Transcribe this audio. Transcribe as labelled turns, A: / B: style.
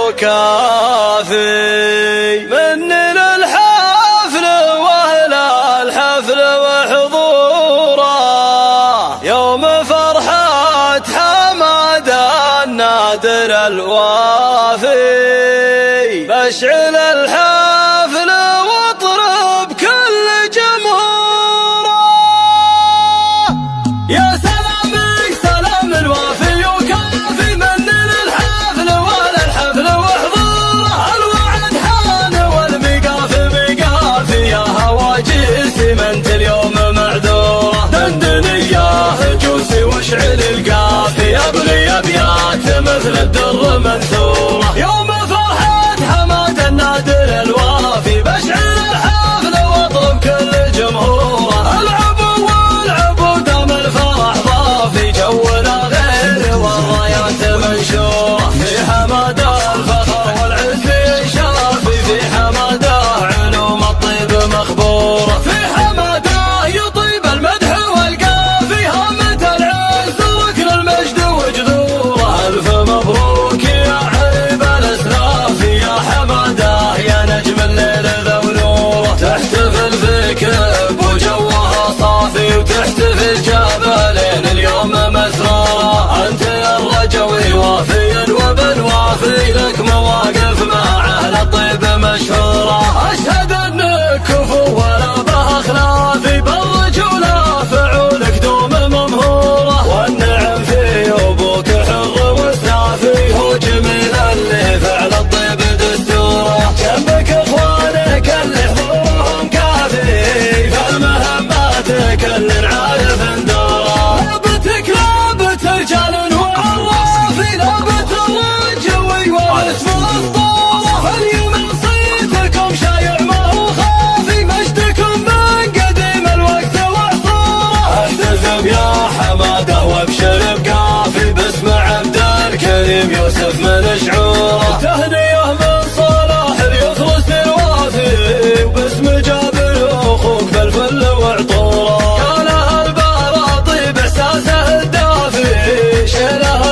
A: وكافي. مننا الحفل واهل الحفل وحضوره، يوم فرحة حماد النادر الوافي. بشعل الحفل واطرب كل جمهوره، يا سلامك سلام الوافي وكافي. مننا الحفل ولا الحفل وحضوره، الوعد حان والمقافي مقافي. يا هواجسي ما انت اليوم معذوره، دندني يا هجوسي واشعل القافي. ابغي ابيات مثل الدر منثوره، يوم فرحة حماد النادر الوافي. بشعل الحفل واطرب كل جمهوره، العبوا والعبوا دام الفرح ضافي. جونا غير والرايات منشوره، في حماده الفخر والعز شافي. في حماده علوم الطيب مخبوره، في حماده يطيب المدح والقافي. هامة العز ركن المجد وجذوره، الف مبروك يا عريب الاسلاف. يا حماده يا نجم الليل ذا ونوره، تحتفل في كب وجوها صافي، وتحتفل جبلين اليوم مسرورة. انت يا الرجوي وافيا وبن وافي، لك مواقف مع اهل الطيب مشهورة. اشهد انك كفو ولا باخلافي، بالرجولة فعولك دوم ممهورة. والنعم في ابوك حر وسافي، هو جميل اللي فعل الطيب دستوره. جنبك اخوانك اللي حضورهم كافي، فالمهمات كل عارف ندوره. لابتك لابت رجال وعرافي، لابت الرجوي واسم الاسطوره. فاليوم صيتكم شايع ما هو خافي، مجدكم من قديم الوقت وعصوره. احتزم يا حماده وابشر بقافي، باسم عبد الكريم يوسف من شعوره. تهنئه من صلاح اليخرس الوافي، وباسم جابر اخوك بالفل وعطوره. قالها البراطيب احساسه الدافي، شيله